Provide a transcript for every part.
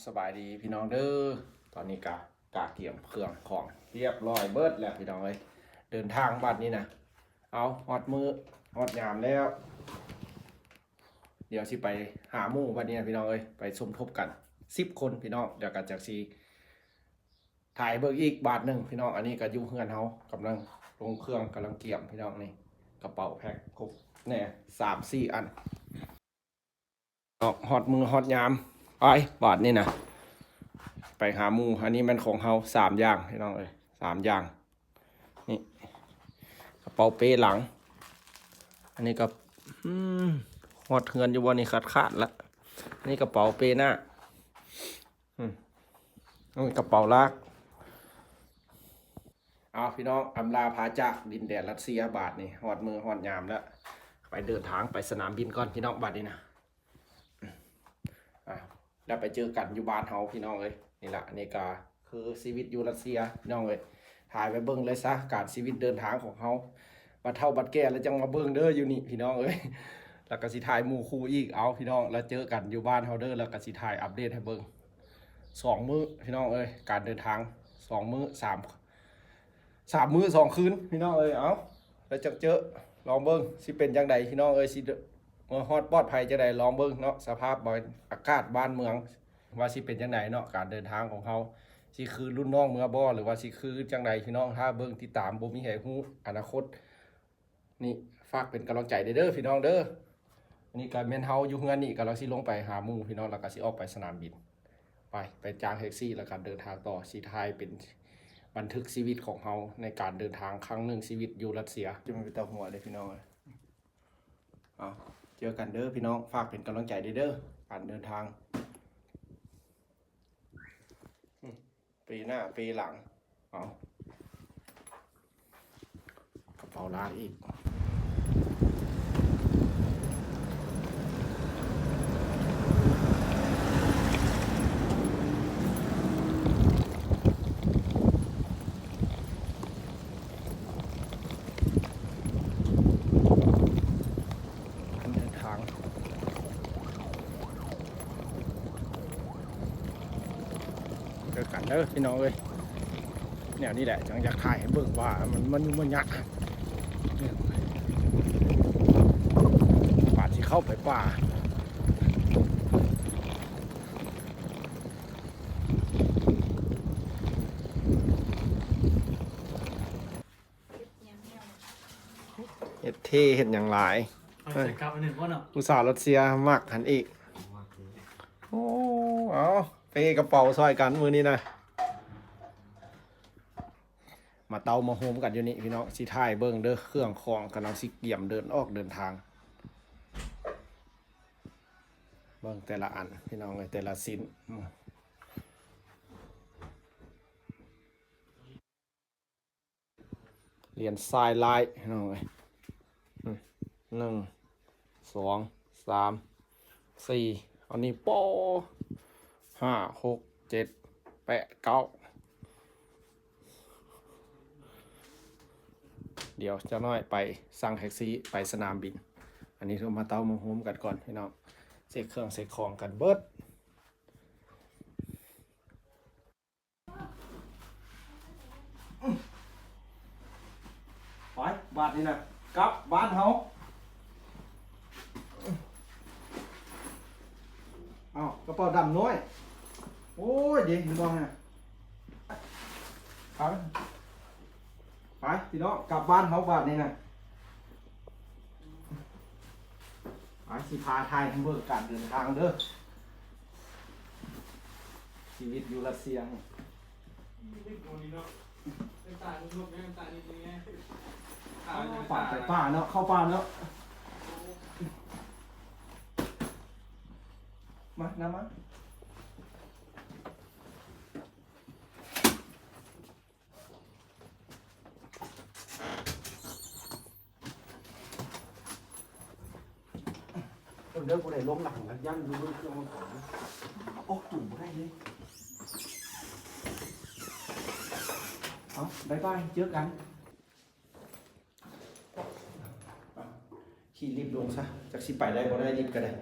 สบายดีพี่น้องเด้อตอนนี้กาเกี่ยมเครื่องของเรียบร้อยเบิดแล้วพี่น้องเลยเดินทางบัดนี้นะเอาฮอดมือฮอดยามแล้วเดี๋ยวสิไปหาหมู่บัดนี้นะพี่น้องเลยไปสมทบกัน10 คนพี่น้องเดี๋ยวกันจากซีถ่ายเบิกอีกบาทหนึ่งพี่น้องอันนี้ก็อยู่เฮือนเฮากำลังลงเครื่องกำลังเกี่ยมพี่น้องนี่กระเป๋าแพ็คครบแน่3-4 อันฮอดมือฮอดยามไปบาทนี่นะไปหาหมูอันนี้มันของเฮา3 อย่างพี่น้องเอ้ย3 อย่างนี่กระเป๋าเป้หลังอันนี้ก็หอดเฮือนอยู่บนนี้ขาดละอันนี้กระเป๋าเป้หน้านี่กระเป๋าลากพี่น้องอำลาพาจากดินแดนรัสเซียบาทนี่หอดมือหอดยามแล้วไปเดินทางไปสนามบินก่อนพี่น้องบาทนี้นะแล้วไปเจอกันอยู่บ้านเฮาพี่น้องเลยนี่แหละนี่ก็คือชีวิตอยู่รัสเซียพี่น้องเลยถ่ายไปเบิ้งเลยซะการชีวิตเดินทางของเฮาบัดเท่าบัดแก่แล้วจังมาเบิ้งเด้ออยู่นี่พี่น้องเลยแล้วก็สิถ่ายหมู่คู่อีกพี่น้องแล้วเจอกันอยู่บ้านเฮาเด้อแล้วก็สิถ่ายอัปเดตให้เบิ้ง2 มื้อพี่น้องเอ้ยการเดินทาง2 มื้อ3 มื้อ2 คืนพี่น้องเอ้ยแล้วจะเจอลองเบิ้งสิเป็นจังใดพี่น้องเอ้ยสิฮอดปลอดภัยจะได้ลองเบิ่งเนาะสภาพอากาศบ้านเมืองว่าสิเป็นจังไดเนาะการเดินทางของเขาสิคือรุ่นน้องเมื่อบ่หรือว่าสิคือจังไดพี่น้องถ้าเบิ่งติดตามบ่มีให้ฮู้อนาคตนี่ฝากเป็นกำลังใจเด้อพี่น้องเด้ออันนี้ก็แม่นเฮาอยู่เฮือนนี่กำลังสิลงไปหาหมู่พี่น้องแล้วก็สิออกไปสนามบินไปจ้างแท็กซี่แล้วก็เดินทางต่อสิถ่ายเป็นบันทึกชีวิตของเฮาในการเดินทางครั้งหนึ่งชีวิตอยู่รัสเซียจะมันเป็นตาหัวเลยพี่น้องเจอกันเด้อพี่น้องฝากเป็นกำลังใจเด้อการเดินทางปีหน้าปีหลังกระเป๋าลากอีกเจอกันเด้อพี่น้องเลยเนี่ยนี่แหละจังอยากถ่ายให้เบิ่งว่ามันยักษ์ป่าที่เข้าไปป่าเห็ดเท่เห็ดอย่างหลายอุตสาห์รัสเซียมากหันอีกไปกระเป๋าซอยกันมือนี้นะมาเตามาโฮมกันอยู่นี่พี่น้องสิถ่ายเบิ้งเด้อเครื่องของกำลังสิเกี่ยมเดินออกเดินทางเบิ้งแต่ละอันพี่น้องเลยแต่ละชิ้นเรียนทรายลายพี่น้องเลย1 2 3 4เอานี่ปอ5 6 7 8 9เดี๋ยวจะน้อยไปสั่งแท็กซี่ไปสนามบินอันนี้เรามาเตามาโฮมกันก่อนพี่น้องเซ็กเครื่องเซ็กของกันเบิดไปบาทนี่นะกลับบ้านเฮากระเป๋าดำน้อยโอ้ยเด็กพี่น้องเนี่ยไปพี่น้องกลับบ้านเฮาบาทนี่นะไปสิพาไทยทั้งเบิกการเดินทางเด้อชีวิตอยู่รัสเซียป่าไปป่าเนาะเข้าป่าเนาะมาน้ำมาเดี๋ยวกูได้ล้มหลังกันย่ำดูบนเครื่องมันก่อนโอ้จุ่มได้เลยบายบายเจอกันขี่รีบลงซะจากสิไปได้บ่ได้รีบก็ได้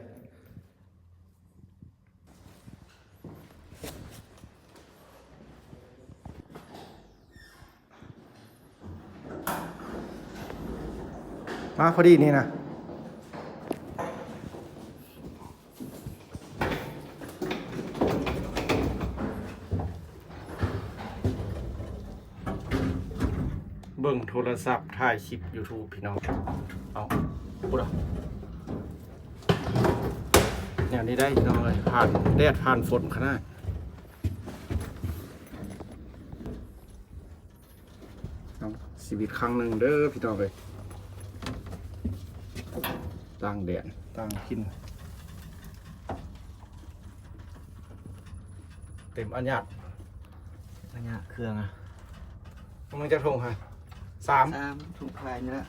มาพอดีนี่นะเบิ่งโทรศัพท์ถ่ายคลิป YouTube พี่น้องเอาพูดอ่ะเนี่ยนี่ได้พี่น้องเลยผ่านแดดผ่านฝนขนาดชีวิตครั้งหนึ่งเด้อพี่น้องเลยตั้งแดดตั้งกินเต็มอันยัด อันนี้เครื่องอ่ะ มึงจะทงค่ะ3 3ถูกพายนี่ละ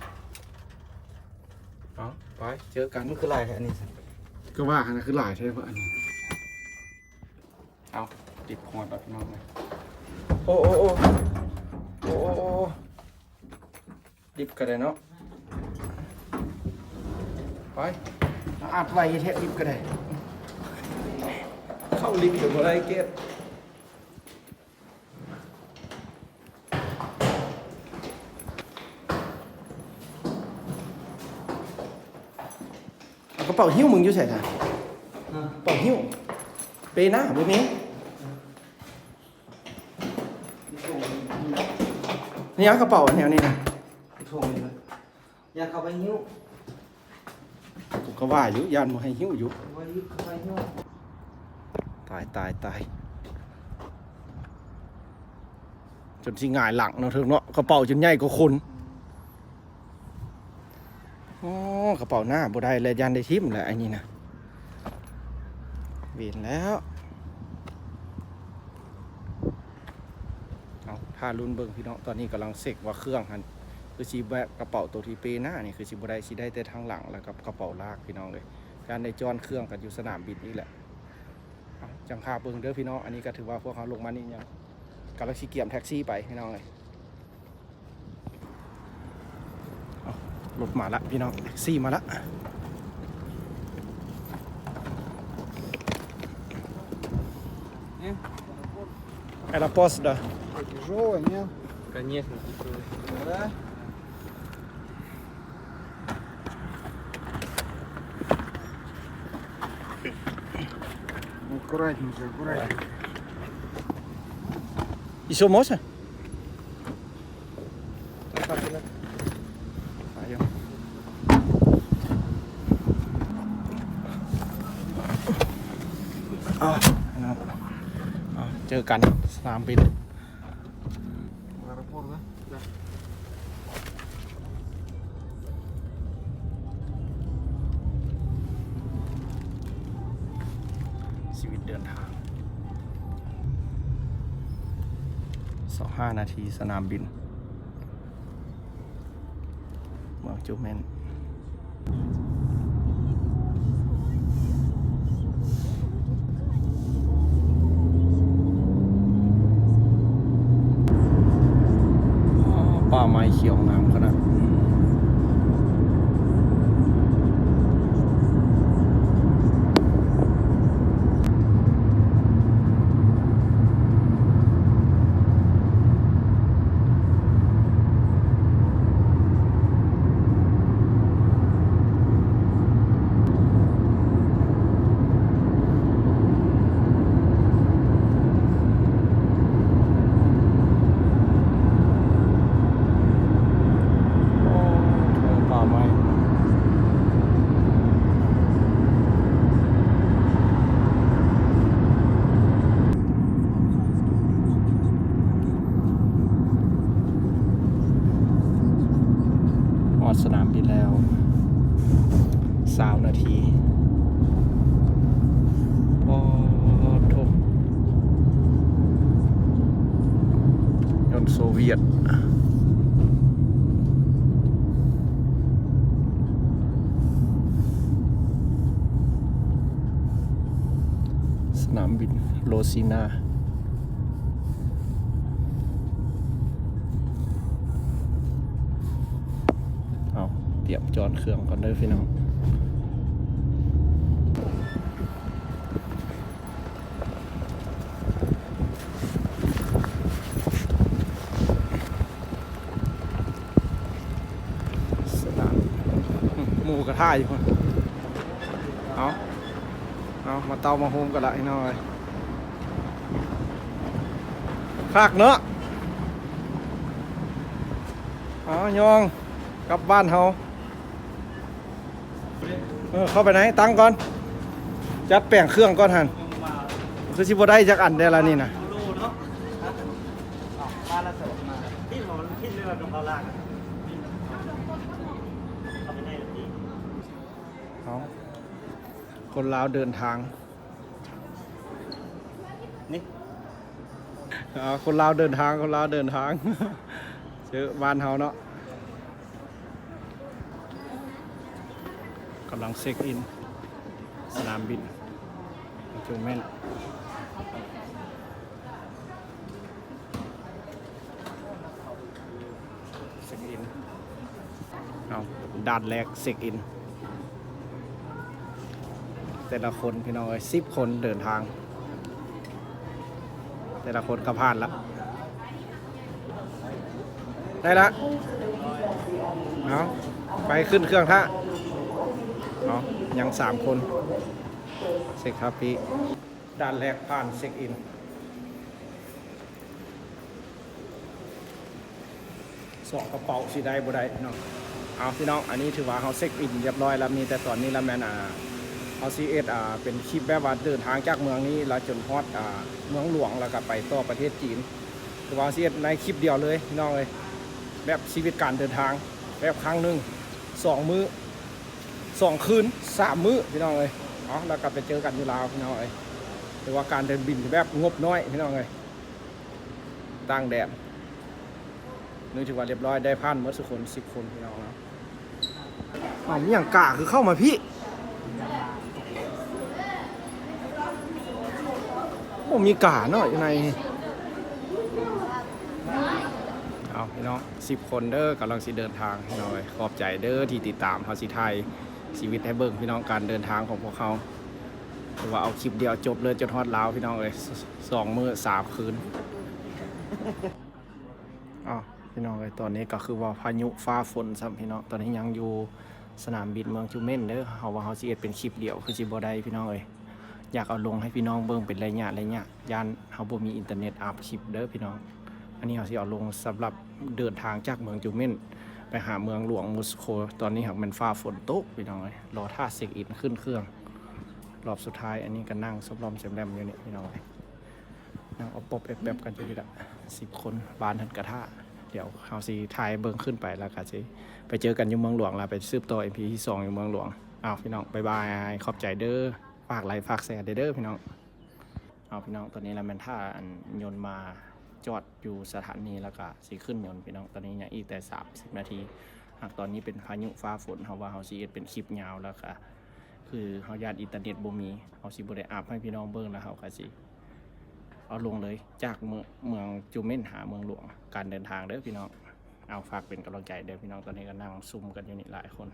เอาไปเจอกัน มันคือลายแค่อันนี้สิ ก็ว่าขนาดคือหลายใช่ไหมอันนี้เอาติดคอร์ดพี่น้องเลยโอ้โอ้โอ้โอ้โอ้ดิบกันเลยเนาะไปอัดไว้แทะดิบกันเลยเข้าลิฟต์ถึงอะไรเก็บกระเป๋าหิ้วมึงอยู่ใส่ถ่ะกระเป๋าหิ้วเปน่าบุนี้นี่กระเป๋าแนวนี้นะ โถงเลยอยากเข้าไปหิ้ว กูก็ว่าอยู่ยานมึงให้หิ้วอยู่ ไว้เข้าไปหิ้ว ตายจนสิหงายหลังเนาะเถิงเนาะกระเป๋าจนใหญ่กว่าคนอ๋อกระเป๋าหน้าบ่ได้เลยยันได้ทิ่มแหละไอ้นี่นะเวียนแล้วเอาถ้ารุ่นเบิ่งพี่น้องตอนนี้กำลังเสกว่าเครื่องหันคือสิแบบกระเป๋าตัวที่เปหน้านี่คือสิบ่ได้สิได้แต่ทางหลังแล้วกับกระเป๋าลากพี่น้องเลยการได้จอนเครื่องกันอยู่สนามบินนี่แหละเอาจังพาเบิ่งเด้อพี่น้องอันนี้ก็ถือว่าพวกเขาลงมานี่ยังกำลังสิเกี่ยมแท็กซี่ไปพี่น้องเลยรถมาละพี่น้องแท็กซี่มาละไอ้ละปอสเด้อ Тяжелая, нет? Конечно, тяжелый. Да? Аккуратненько, аккуратненько. E seu moça? Aí, ó. Jอกันสนามบิน Аэропорт, да? Да. ชีวิตเดินทาง25 นาทีสนามบินเมืองจูเมนป่าไม้เขียวงามขนาดป่าไม้อดสนามบินแล้ว20 นาทีโอ้โถยนต์โซเวียตสนามบินโลซินาเอาเตรียมจอนเครื่องก่อนเด้อพี่น้องสนาม กระทะอยู่พุ่นเอามาเตามาโฮมกันละพี่น้องเอ้ยคากเนาะยองกลับบ้านเฮาเข้าไปไหนตั้งก่อนจัดแป้งเครื่องก่อนหันคือสิบ่ได้จักอันได้ละนี่นะ มาละสดมา ที่หมอนที่เรือตรงเขาล่างเขาไปได้หรือพี่ คนลาวเดินทาง นี่ คนลาวเดินทางเจอบ้านเฮาเนาะกำลังเช็คอินสนามบินจูเม่นเช็คอินด่านแรกเช็คอินแต่ละคนพี่น้อง10 คนเดินทางแต่ละคนก็ผ่านแล้วได้ละไปขึ้นเครื่องท่ายัง3 คนเช็คครับพี่ด้านแรกผ่านเช็คอิน2 กระเป๋าสีได้บ่ได้เนาะพี่น้องอันนี้ถือว่าเขาเช็คอินเรียบร้อยแล้วมีแต่ตอนนี้ละแมนเอาCSเป็นคลิปแบบว่าเดินทางจากเมืองนี้แล้วจนฮอดเมืองหลวงแล้วก็ไปต่อประเทศจีนถือว่าCSในคลิปเดียวเลยพี่น้องเลยแบบชีวิตการเดินทางแบบครั้งหนึ่ง2 มื้อ2 คืน3 มื้อพี่น้องเลยแล้วก็ไปเจอกันอยู่ลาวพี่น้องเลยถือว่าการเดินบินแบบงบน้อยพี่น้องเลยตั้งแดดนึกถือว่าเรียบร้อยได้ผ่านเมื่อสุคน10 คนพี่น้องนะมีอย่างกะคือเข้ามาพี่มีกาเนาะอยู่ในพี่น้อง10 คนเด้อกำลังสิเดินทางพี่น้องขอบใจเด้อที่ติดตามเฮาสิไทยชีวิตให้เบิ่งพี่น้องการเดินทางของพวกเขาถือว่าเอาคลิปเดียวจบเลยจนฮอดลาวพี่น้องเลย2 มื้อ3 คืนพี่น้องตอนนี้ก็คือว่าพายุฟ้าฝนซ้ำพี่น้องตอนนี้ยังอยู่สนามบินเมืองจูเม่นเด้อเฮาว่าเฮาสิเฮ็ดเป็นคลิปเดียวคือสิบ่ได้พี่น้องอยากเอาลงให้พี่น้องเบิ่งเป็นระยะย่านเฮาบ่มีอินเทอร์เน็ตอัพคลิปเด้อพี่น้องอันนี้เฮาสิเอาลงสำหรับเดินทางจากเมืองจูเม่นไปหาเมืองหลวงมอสโกตอนนี้หากมันฟ้าฝนตกพี่น้องรอท่าเช็คอินขึ้นเครื่องรอบสุดท้ายอันนี้ก็นั่งซบลอมแซมแรมอยู่นี่พี่น้องนั่งเอาปบแป๊บๆกันอยู่นี่ละ10 คนบานทันกระทะเดี๋ยวเฮาสิถ่ายเบิ่งขึ้นไปแล้วก็สิไปเจอกันอยู่เมืองหลวงแล้วไปสืบต่อ MP ที่ 2อยู่เมืองหลวงพี่น้องบ๊ายบายขอบใจเด้อฝากไลค์ฝากแชร์เด้อพี่น้องพี่น้องตอนนี้เราแมนท่ายนต์มาจอดอยู่สถานีแล้วก็สิขึ้นยนต์พี่น้องตอนนี้ยังอีกแต่30 นาทีหากตอนนี้เป็นพายุฟ้าฝนเฮาว่าเฮาสิเฮ็ดเป็นคลิปยาวแล้วก็คือเฮาญาติอินเทอร์เน็ตบ่มีเฮาสิบ่ได้อัพให้พี่น้องเบิ่งแล้วเฮาก็สิเอาลงเลยจากเมืองจูเม่นหาเมืองหลวงการเดินทางเด้อพี่น้องฝากเป็นกำลังใจเด้อพี่น้องตอนนี้ก็นั่งซุ่มกันอยู่นี่หลายคน